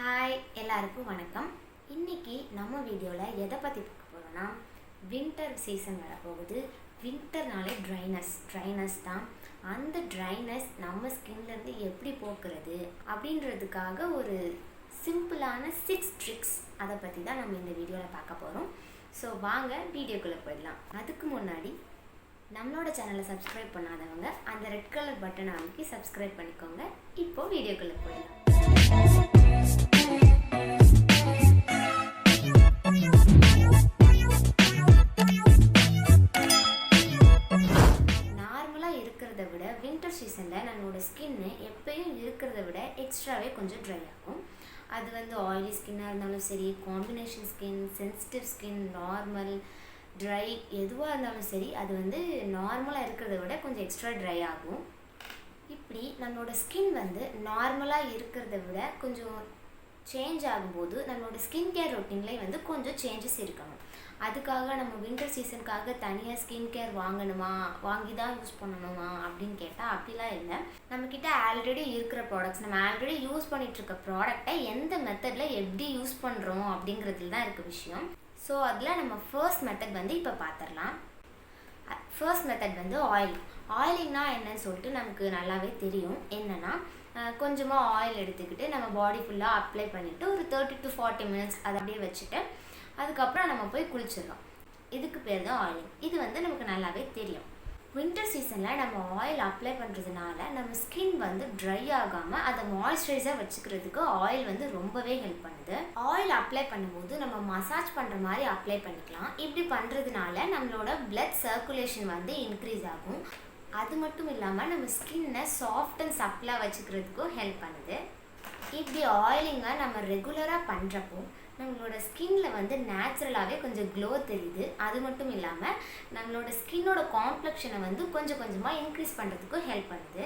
Hi எல்லாருக்கும் வணக்கம். இன்றைக்கி நம்ம வீடியோவில் எதை பற்றி பார்க்க போகிறோன்னா, வின்டர் சீசன் வரப்போகுது. வின்டர்னாலே ட்ரைனஸ் தான். அந்த ட்ரைனஸ் நம்ம ஸ்கின்லேருந்து எப்படி போக்குறது அப்படின்றதுக்காக ஒரு சிம்பிளான 6 ட்ரிக்ஸ் அதை பற்றி தான் நம்ம இந்த வீடியோவில் பார்க்க போகிறோம். ஸோ வாங்க வீடியோக்குள்ளே போயிடலாம். அதுக்கு முன்னாடி நம்மளோட சேனலை சப்ஸ்கிரைப் பண்ணாதவங்க அந்த ரெட் கலர் பட்டனை அமைக்கி சப்ஸ்கிரைப் பண்ணிக்கோங்க. இப்போது வீடியோக்குள்ளே போயிடலாம். நார்மலாக இருக்கிறத விட வின்டர் சீசனில் நம்மளோட ஸ்கின்னு எப்பயும் இருக்கிறத விட எக்ஸ்ட்ராவே கொஞ்சம் ட்ரை ஆகும். அது ஆயிலி ஸ்கின்னாக இருந்தாலும் சரி, combination skin, sensitive skin, normal, try எதுவாக இருந்தாலும் சரி, அது நார்மலாக இருக்கிறத விட கொஞ்சம் எக்ஸ்ட்ரா ட்ரை ஆகும். இப்படி நம்மளோட ஸ்கின் நார்மலாக இருக்கிறத விட கொஞ்சம் சேஞ்ச் ஆகும்போது நம்மளோட ஸ்கின் கேர் ரொட்டீன்லேயே கொஞ்சம் சேஞ்சஸ் இருக்கணும். அதுக்காக நம்ம வின்டர் சீசனுக்காக தனியாக ஸ்கின் கேர் வாங்கி தான் யூஸ் பண்ணணுமா அப்படின்னு கேட்டால் அப்படிலாம் இல்லை. நம்மக்கிட்ட ஆல்ரெடி இருக்கிற ப்ராடக்ட்ஸ், நம்ம ஆல்ரெடி யூஸ் பண்ணிகிட்ருக்க ப்ராடக்டை எந்த மெத்தடில் எப்படி யூஸ் பண்ணுறோம் அப்படிங்கிறதுல தான் இருக்குது விஷயம். ஸோ அதில் நம்ம ஃபர்ஸ்ட் மெத்தட் இப்போ பார்த்துடலாம். ஃபர்ஸ்ட் மெத்தட் ஆயிலிங்னா என்னன்னு சொல்லிட்டு நமக்கு நல்லாவே தெரியும். என்னென்னா, கொஞ்சமாக ஆயில் எடுத்துக்கிட்டு நம்ம பாடி ஃபுல்லாக அப்ளை பண்ணிவிட்டு ஒரு 30 to 40 minutes அதை அப்படியே வச்சுட்டு அதுக்கப்புறம் நம்ம போய் குளிச்சிடறோம். இதுக்கு பேர் தான் ஆயிலிங். இது நமக்கு நல்லாவே தெரியும். வின்டர் சீசனில் நம்ம ஆயில் அப்ளை பண்ணுறதுனால நம்ம ஸ்கின் ட்ரை ஆகாமல் அதை மாய்ஸ்சரைஸாக வச்சுக்கிறதுக்கு ஆயில் ரொம்பவே ஹெல்ப் பண்ணுது. ஆயில் அப்ளை பண்ணும்போது நம்ம மசாஜ் பண்ணுற மாதிரி அப்ளை பண்ணிக்கலாம். இப்படி பண்ணுறதுனால நம்மளோட பிளட் சர்க்குலேஷன் இன்க்ரீஸ் ஆகும். அது மட்டும் இல்லாமல் நம்ம ஸ்கின்னை சாஃப்ட் அண்ட் சப்ளாக வச்சுக்கிறதுக்கும் ஹெல்ப் பண்ணுது. இப்படி ஆயிலிங்கை நம்ம ரெகுலராக பண்ணுறப்போ நம்மளோட ஸ்கின்னில் நேச்சுரலாகவே கொஞ்சம் க்ளோ தெரியுது. அது மட்டும் இல்லாமல் நம்மளோட ஸ்கின்னோட காம்ப்ளெக்ஷனை கொஞ்சம் கொஞ்சமாக இன்க்ரீஸ் பண்ணுறதுக்கும் ஹெல்ப் பண்ணுது.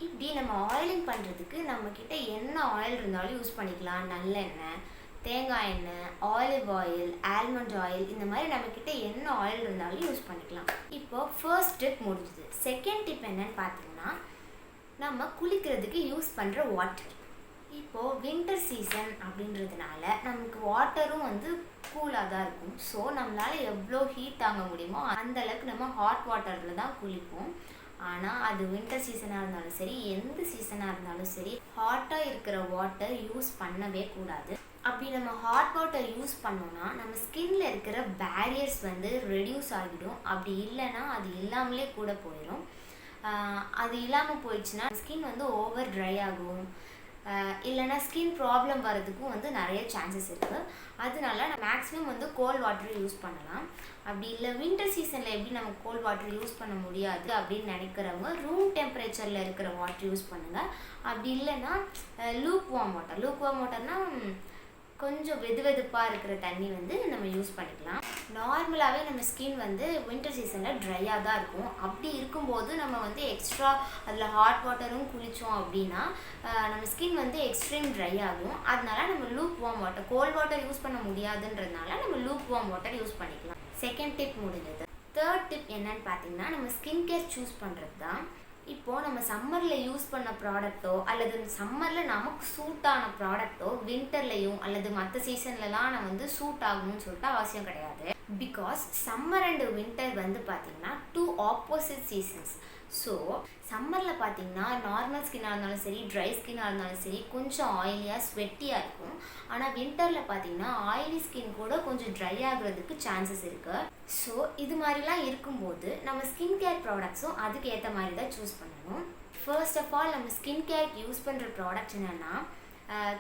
இப்படி நம்ம ஆயிலிங் பண்ணுறதுக்கு நம்மக்கிட்ட என்ன ஆயில் இருந்தாலும் யூஸ் பண்ணிக்கலாம். நல்லெண்ணெய், தேங்காய் எண்ணெய், ஆலிவ் ஆயில், ஆல்மண்ட் ஆயில், இந்த மாதிரி நம்மக்கிட்ட என்ன ஆயில் இருந்தாலும் யூஸ் பண்ணிக்கலாம். இப்போது ஃபர்ஸ்ட் டிப் முடிஞ்சுது. செகண்ட் டிப் என்னன்னு பார்த்தீங்கன்னா, நம்ம குளிக்கிறதுக்கு யூஸ் பண்ணுற வாட்டர். இப்போது வின்டர் சீசன் அப்படின்றதுனால நமக்கு வாட்டரும் கூலாக தான் இருக்கும். ஸோ நம்மளால் எவ்வளோ ஹீட் தாங்க முடியுமோ அந்தளவுக்கு நம்ம ஹாட் வாட்டரில் தான் குளிப்போம். ஆனால் அது வின்டர் சீசனாக இருந்தாலும் சரி, எந்த சீசனாக இருந்தாலும் சரி, ஹாட்டாக இருக்கிற வாட்டர் யூஸ் பண்ணவே கூடாது. அப்படி நம்ம ஹாட் வாட்டர் யூஸ் பண்ணோன்னா நம்ம ஸ்கின்ல இருக்கிற பேரியர்ஸ் ரெடியூஸ் ஆகிடும். அப்படி இல்லைன்னா அது இல்லாமலே கூட போயிடும். அது இல்லாமல் போயிடுச்சுன்னா ஸ்கின் ஓவர் ட்ரை ஆகும். இல்லைனா ஸ்கின் ப்ராப்ளம் வரதுக்கும் நிறைய சான்சஸ் இருக்குது. அதனால நம்ம மேக்ஸிமம் கோல்ட் வாட்டர் யூஸ் பண்ணலாம். அப்படி இல்லை வின்டர் சீசனில் எப்படி நம்ம கோல்ட் வாட்டர் யூஸ் பண்ண முடியாது அப்படின்னு நினைக்கிறவங்க ரூம் டெம்பரேச்சரில் இருக்கிற வாட்டர் யூஸ் பண்ணுங்கள். அப்படி இல்லைன்னா லூக் வார்ம் வாட்டர்னால் கொஞ்சம் வெதுவெதுப்பாக இருக்கிற தண்ணி நம்ம யூஸ் பண்ணிக்கலாம். நார்மலாகவே நம்ம ஸ்கின் வின்டர் சீசனில் ட்ரையாக தான் இருக்கும். அப்படி இருக்கும்போது நம்ம எக்ஸ்ட்ரா அதில் ஹாட் வாட்டரும் குளித்தோம் அப்படின்னா நம்ம ஸ்கின் எக்ஸ்ட்ரீம் ட்ரை ஆகும். அதனால நம்ம lukewarm water, cold water use பண்ண முடியாதுன்றதுனால நம்ம லூக் வார்ம் வாட்டர் யூஸ் பண்ணிக்கலாம். செகண்ட் டிப் முடிஞ்சது. தேர்ட் டிப் என்னன்னு பார்த்தீங்கன்னா, நம்ம ஸ்கின் கேர் சூஸ் பண்ணுறது தான். இப்போது நம்ம சம்மரில் யூஸ் பண்ண ப்ராடக்ட்டோ அல்லது சம்மரில் நமக்கு சூட் ஆன ப்ராடக்ட்டோ வின்டர்லையும் அல்லது மற்ற சீசன்லலாம் நம்ம சூட் ஆகணும்னு சொல்லிட்டு அவசியம் கிடையாது. பிகாஸ் சம்மர் அண்ட் வின்டர் பார்த்திங்கன்னா 2 ஆப்போசிட் சீசன்ஸ். ஸோ சம்மரில் பார்த்திங்கன்னா நார்மல் ஸ்கின்னாக இருந்தாலும் சரி, ட்ரை ஸ்கின்னாக இருந்தாலும் சரி, கொஞ்சம் ஆயிலியாக ஸ்வெட்டியாக இருக்கும். ஆனால் வின்டரில் பார்த்திங்கன்னா ஆயிலி ஸ்கின் கூட கொஞ்சம் ட்ரை ஆகுறதுக்கு சான்சஸ் இருக்குது. ஸோ இது மாதிரிலாம் இருக்கும்போது நம்ம ஸ்கின் கேர் ப்ராடக்ட்ஸும் அதுக்கு ஏற்ற மாதிரி தான் சூஸ் பண்ணணும். ஃபர்ஸ்ட் ஆஃப் ஆல் நம்ம ஸ்கின் கேருக்கு யூஸ் பண்ணுற ப்ராடக்ட்ஸ் என்னென்னா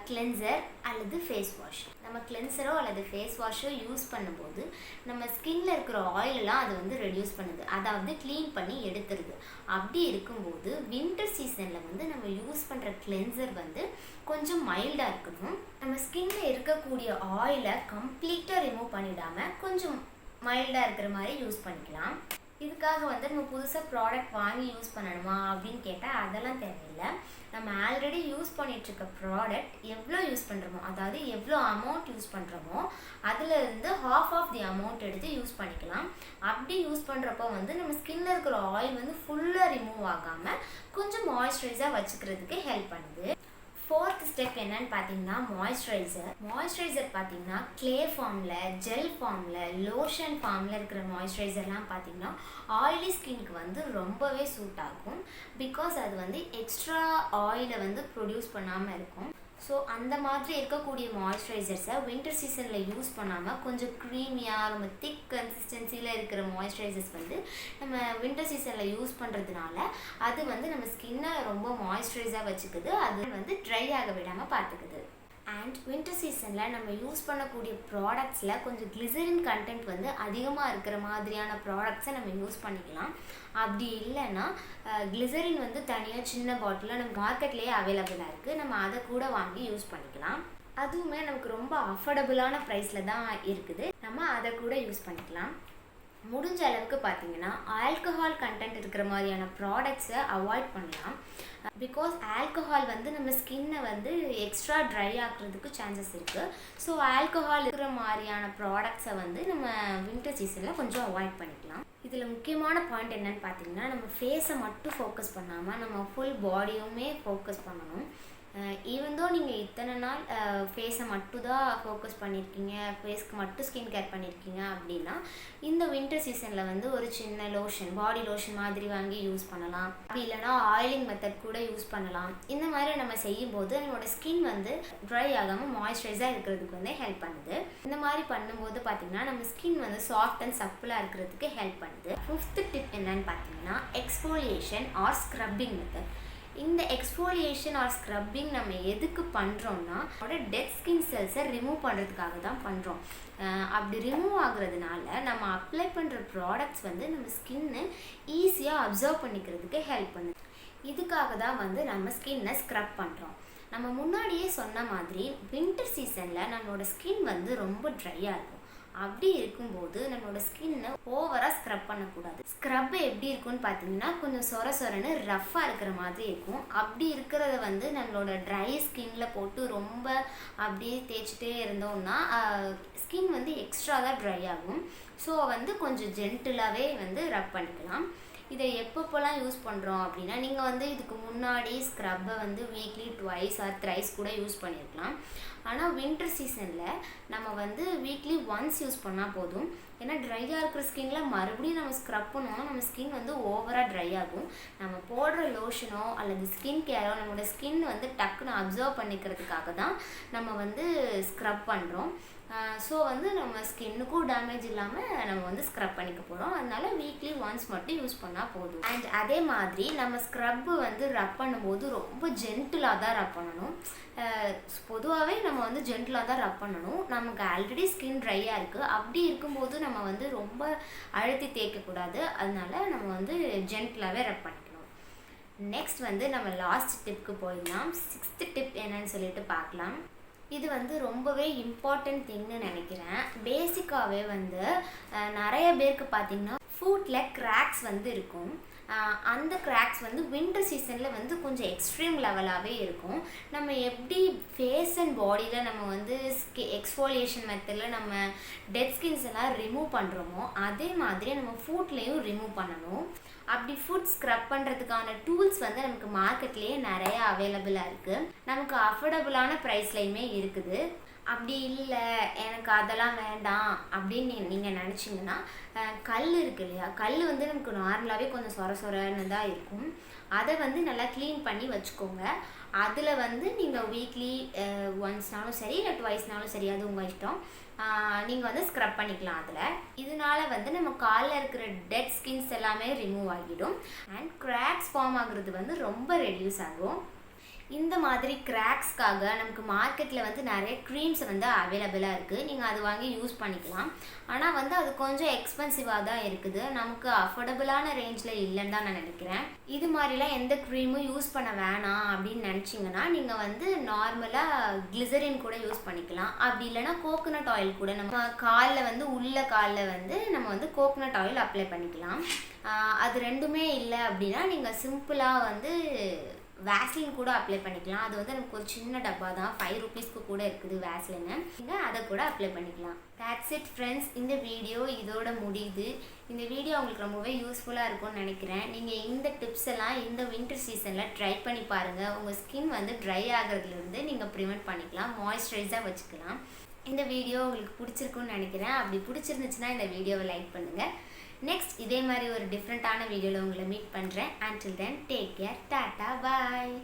கிளென்சர் அல்லது ஃபேஸ் வாஷ். நம்ம கிளென்சரோ அல்லது ஃபேஸ் வாஷோ யூஸ் பண்ணும்போது நம்ம ஸ்கின்ல இருக்கிற ஆயிலெலாம் அது ரெடியூஸ் பண்ணுது, அதாவது க்ளீன் பண்ணி எடுத்துருது. அப்படி இருக்கும்போது வின்டர் சீசனில் நம்ம யூஸ் பண்ணுற கிளென்சர் கொஞ்சம் மைல்டாக இருக்கணும். நம்ம ஸ்கின்ல இருக்கக்கூடிய ஆயிலை கம்ப்ளீட்டாக ரிமூவ் பண்ணிடாமல் கொஞ்சம் மைல்டாக இருக்கிற மாதிரி யூஸ் பண்ணிக்கலாம். இதுக்காக நம்ம புதுசாக ப்ராடக்ட் வாங்கி யூஸ் பண்ணணுமா அப்படின்னு கேட்டால் அதெல்லாம் தேவையில்லை. நம்ம ஆல்ரெடி யூஸ் பண்ணிகிட்ருக்க ப்ராடக்ட் எவ்வளோ யூஸ் பண்ணுறோமோ, அதாவது எவ்வளோ அமௌண்ட் யூஸ் பண்ணுறோமோ அதில் half ஆஃப் தி அமௌண்ட் எடுத்து யூஸ் பண்ணிக்கலாம். அப்படி யூஸ் பண்ணுறப்போ நம்ம ஸ்கின்ல இருக்கிற ஆயில் ஃபுல்லாக ரிமூவ் ஆகாமல் கொஞ்சம் மாய்ஸ்சரைஸாக வச்சுக்கிறதுக்கு ஹெல்ப் பண்ணுது. ஃபோர்த் ஸ்டெப் என்னன்னு பார்த்தீங்கன்னா மாய்ஸ்சரைசர் பார்த்தீங்கன்னா க்ளே ஃபார்மில், ஜெல் ஃபார்மில், லோஷன் ஃபார்மில் இருக்கிற மாய்ஸ்சரைசர்லாம் பார்த்தீங்கன்னா ஆயிலி ஸ்கின்க்கு வந்து ரொம்பவே சூட் ஆகும். பிகாஸ் அது வந்து எக்ஸ்ட்ரா ஆயிலை வந்து ப்ரொடியூஸ் பண்ணாமல் இருக்கும். ஸோ அந்த மாதிரி இருக்கக்கூடிய மாய்ஸ்சரைசர்ஸை வின்டர் சீசனில் யூஸ் பண்ணாமல் கொஞ்சம் க்ரீமியாக ரொம்ப திக் கன்சிஸ்டன்சியில் இருக்கிற மாய்ஸ்சரைசர்ஸ் வந்து நம்ம வின்டர் சீசனில் யூஸ் பண்ணுறதுனால அது வந்து நம்ம ஸ்கின்னை ரொம்ப மாய்ஸ்சரைஸாக வச்சுக்குது. அது வந்து ட்ரை ஆக விடாமல் பார்த்துக்குது. அண்ட் வின்டர் சீசனில் நம்ம யூஸ் பண்ணக்கூடிய ப்ராடக்ட்ஸில் கொஞ்சம் கிளிசரின் கண்டென்ட் வந்து அதிகமாக இருக்கிற மாதிரியான ப்ராடக்ட்ஸை நம்ம யூஸ் பண்ணிக்கலாம். அப்படி இல்லைன்னா கிளிசரின் வந்து தனியாக சின்ன பாட்டிலில் நம்ம மார்க்கெட்லேயே அவைலபிளாக இருக்குது. நம்ம அதை கூட வாங்கி யூஸ் பண்ணிக்கலாம். அதுவுமே நமக்கு ரொம்ப அஃபோர்டபுளான ப்ரைஸில் தான் இருக்குது. நம்ம அதை கூட யூஸ் பண்ணிக்கலாம். முடிஞ்ச அளவுக்கு பார்த்தீங்கன்னா ஆல்கஹால் கண்டென்ட் இருக்கிற மாதிரியான ப்ராடக்ட்ஸை அவாய்ட் பண்ணலாம். பிகாஸ் ஆல்கஹால் வந்து நம்ம ஸ்கின்னை வந்து எக்ஸ்ட்ரா ட்ரை ஆக்குறதுக்கு சான்சஸ் இருக்குது. ஸோ ஆல்கஹால் இருக்கிற மாதிரியான ப்ராடக்ட்ஸை வந்து நம்ம வின்டர் சீசனில் கொஞ்சம் அவாய்ட் பண்ணிக்கலாம். இதில் முக்கியமான பாயிண்ட் என்னன்னு பார்த்தீங்கன்னா நம்ம ஃபேஸை மட்டும் ஃபோக்கஸ் பண்ணாமல் நம்ம ஃபுல் பாடியுமே ஃபோக்கஸ் பண்ணணும். ஈவன் தோ நீங்கள் இத்தனை நாள் ஃபேஸை மட்டும் தான் ஃபோக்கஸ் பண்ணியிருக்கீங்க, ஃபேஸ்க்கு மட்டும் ஸ்கின் கேர் பண்ணியிருக்கீங்க அப்படின்னா இந்த வின்டர் சீசனில் வந்து ஒரு சின்ன லோஷன், பாடி லோஷன் மாதிரி வாங்கி யூஸ் பண்ணலாம். அப்படி இல்லைனா ஆயிலிங் மெத்தட் கூட யூஸ் பண்ணலாம். இந்த மாதிரி நம்ம செய்யும்போது நம்மளோட ஸ்கின் வந்து ட்ரை ஆகாமல் மாய்ஸ்சரைஸாக இருக்கிறதுக்கு வந்து ஹெல்ப் பண்ணுது. இந்த மாதிரி பண்ணும்போது பார்த்திங்கன்னா நம்ம ஸ்கின் வந்து சாஃப்ட் அண்ட் சப்புலாக இருக்கிறதுக்கு ஹெல்ப் பண்ணுது. 5th டிப் என்னன்னு பார்த்தீங்கன்னா எக்ஸ்ஃபோலியேஷன் ஆர் ஸ்க்ரப்பிங் மெத்தட். இந்த எக்ஸ்ஃபோலியேஷன் ஆர் ஸ்க்ரப்பிங் நம்ம எதுக்கு பண்ணுறோம்னா அதோட டெட் ஸ்கின் செல்ஸை ரிமூவ் பண்ணுறதுக்காக தான் பண்ணுறோம். அப்படி ரிமூவ் ஆகுறதுனால நம்ம அப்ளை பண்ணுற ப்ராடக்ட்ஸ் வந்து நம்ம ஸ்கின்னு ஈஸியாக அப்சர்வ் பண்ணிக்கிறதுக்கு ஹெல்ப் பண்ணுது. இதுக்காக தான் வந்து நம்ம ஸ்கின்னை ஸ்க்ரப் பண்ணுறோம். நம்ம முன்னாடியே சொன்ன மாதிரி வின்டர் சீசனில் நம்மளோட ஸ்கின் வந்து ரொம்ப ட்ரையாக இருக்கும். அப்படி இருக்கும்போது நம்மளோட ஸ்கின்னை ஓவராக ஸ்க்ரப் பண்ணக்கூடாது. ஸ்க்ரப் எப்படி இருக்குன்னு பார்த்தீங்கன்னா கொஞ்சம் சொரன்னு ரஃப்பாக இருக்கிற மாதிரி இருக்கும். அப்படி இருக்கிறத வந்து நம்மளோட ட்ரை ஸ்கின்ல போட்டு ரொம்ப அப்படியே தேய்ச்சிட்டே இருந்தோம்னா ஸ்கின் வந்து எக்ஸ்ட்ரா தான் ட்ரை ஆகும். ஸோ வந்து கொஞ்சம் ஜென்டிலாகவே வந்து ரப் பண்ணிக்கலாம். இதை எப்பப்போலாம் யூஸ் பண்ணுறோம் அப்படின்னா நீங்கள் வந்து இதுக்கு முன்னாடி ஸ்க்ரப்பை வந்து வீக்லி 2 ஆர் 3 கூட யூஸ் பண்ணியிருக்கலாம். ஆனால் வின்டர் சீசனில் நம்ம வந்து வீக்லி 1 யூஸ் பண்ணால் போதும். ஏன்னா ட்ரையாக இருக்கிற ஸ்கின்னில் மறுபடியும் நம்ம ஸ்க்ரப் பண்ணுவோம், நம்ம ஸ்கின் வந்து ஓவராக ட்ரை ஆகும். நம்ம போடுற லோஷனோ அல்லது ஸ்கின் கேரோ நம்மளோட ஸ்கின் வந்து டக்குன்னு அப்சர்வ் பண்ணிக்கிறதுக்காக தான் நம்ம வந்து ஸ்க்ரப் பண்ணுறோம். ஸோ வந்து நம்ம ஸ்கின்னுக்கும் டேமேஜ் இல்லாமல் நம்ம வந்து ஸ்க்ரப் பண்ணிக்க போகிறோம். அதனால வீக்லி 1 மட்டும் யூஸ் பண்ணால் போதும். அண்ட் அதே மாதிரி நம்ம ஸ்க்ரப்பு வந்து ரப் பண்ணும்போது ரொம்ப ஜென்டிலாக தான் ரப் பண்ணணும். பொதுவாகவே நம்ம வந்து ஜென்டிலாக தான் ரப் பண்ணணும். நமக்கு ஆல்ரெடி ஸ்கின் ட்ரையாக இருக்குது. அப்படி இருக்கும்போது நம்ம வந்து ரொம்ப அழுத்தி தேய்க்கக்கூடாது. அதனால நம்ம வந்து ஜென்டிலாகவே ரப் பண்ணிக்கணும். நெக்ஸ்ட் வந்து நம்ம லாஸ்ட் டிப்க்கு போயிடலாம். 6th டிப் என்னன்னு சொல்லிட்டு பார்க்கலாம். இது வந்து ரொம்பவே இம்பார்ட்டன்ட் திங்னு நினைக்கிறேன். பேசிக்காகவே வந்து நிறைய பேருக்கு பார்த்திங்கன்னா ஃபுட்டில் கிராக்ஸ் வந்து இருக்கும். அந்த கிராக்ஸ் வந்து வின்டர் சீசனில் வந்து கொஞ்சம் எக்ஸ்ட்ரீம் லெவலாகவே இருக்கும். நம்ம எப்படி ஃபேஸ் அண்ட் பாடியில் நம்ம வந்து எக்ஸ்ஃபோலியேஷன் மெத்தடில் நம்ம டெட் ஸ்கின்ஸ் எல்லாம் ரிமூவ் பண்ணுறோமோ அதே மாதிரி நம்ம ஃபுட்லேயும் ரிமூவ் பண்ணணும். அப்படி ஃபுட் ஸ்க்ரப் பண்ணுறதுக்கான டூல்ஸ் வந்து நமக்கு மார்க்கெட்லேயே நிறையா அவைலபிளாக இருக்குது. நமக்கு அஃபோர்டபுளான ப்ரைஸ்லையுமே இருக்குது. அப்படி இல்லை எனக்கு அதெல்லாம் வேண்டாம் அப்படின்னு நீங்கள் நினச்சிங்கன்னா கல் இருக்கு இல்லையா, கல் வந்து நமக்கு நார்மலாகவே கொஞ்சம் சொரன்னு தான் இருக்கும். அதை வந்து நல்லா க்ளீன் பண்ணி வச்சுக்கோங்க. அதில் வந்து நீங்கள் வீக்லி 1 சரி இல்லை 2 சரி, அது உங்கள் இஷ்டம். நீங்கள் வந்து ஸ்க்ரப் பண்ணிக்கலாம். அதில் இதனால வந்து நம்ம காலில் இருக்கிற டெட் ஸ்கின்ஸ் எல்லாமே ரிமூவ் ஆகிடும். அண்ட் கிராக்ஸ் ஃபார்ம் ஆகுறது வந்து ரொம்ப ரெடியூஸ் ஆகும். இந்த மாதிரி கிராக்ஸ்க்காக நமக்கு மார்க்கெட்டில் வந்து நிறைய க்ரீம்ஸ் வந்து அவைலபிளாக இருக்குது. நீங்கள் அது வாங்கி யூஸ் பண்ணிக்கலாம். ஆனால் வந்து அது கொஞ்சம் எக்ஸ்பென்சிவாக தான் இருக்குது. நமக்கு அஃபோர்டபுளான ரேஞ்சில் இல்லைன்னு தான் நான் நினைக்கிறேன். இது மாதிரிலாம் எந்த க்ரீமும் யூஸ் பண்ண வேணாம் அப்படின்னு நினச்சிங்கன்னா நீங்கள் வந்து நார்மலாக கிளிசரின் கூட யூஸ் பண்ணிக்கலாம். அப்படி இல்லைனா கோகோனட் ஆயில் கூட நம்ம காலில் வந்து காலில் வந்து நம்ம வந்து கோகோனட் ஆயில் அப்ளை பண்ணிக்கலாம். அது ரெண்டுமே இல்லை அப்படின்னா நீங்கள் சிம்பிளாக வந்து வேஸ்லின் கூட அப்ளை பண்ணிக்கலாம். அது வந்து நமக்கு ஒரு சின்ன டப்பா தான், 5 ருபீஸ்க்கு கூட இருக்குது வேஸ்லின்னு. நீங்கள் அதை கூட அப்ளை பண்ணிக்கலாம். that's it friends. இந்த வீடியோ இதோட முடியுது. இந்த வீடியோ உங்களுக்கு ரொம்பவே யூஸ்ஃபுல்லாக இருக்கும்னு நினைக்கிறேன். நீங்கள் இந்த டிப்ஸ் எல்லாம் இந்த வின்டர் சீசனில் ட்ரை பண்ணி பாருங்கள். உங்கள் ஸ்கின் வந்து ட்ரை ஆகிறதுலேருந்து நீங்கள் ப்ரிவெண்ட் பண்ணிக்கலாம், மாய்ஸ்சரைஸாக வச்சுக்கலாம். இந்த வீடியோ உங்களுக்கு பிடிச்சிருக்குன்னு நினைக்கிறேன். அப்படி பிடிச்சிருந்துச்சுன்னா இந்த வீடியோவை லைக் பண்ணுங்கள். நெக்ஸ்ட் இதே மாதிரி ஒரு டிஃப்ரெண்ட்டான வீடியோவில் உங்களை மீட் பண்ணுறேன். until then take care, tata, பாய்.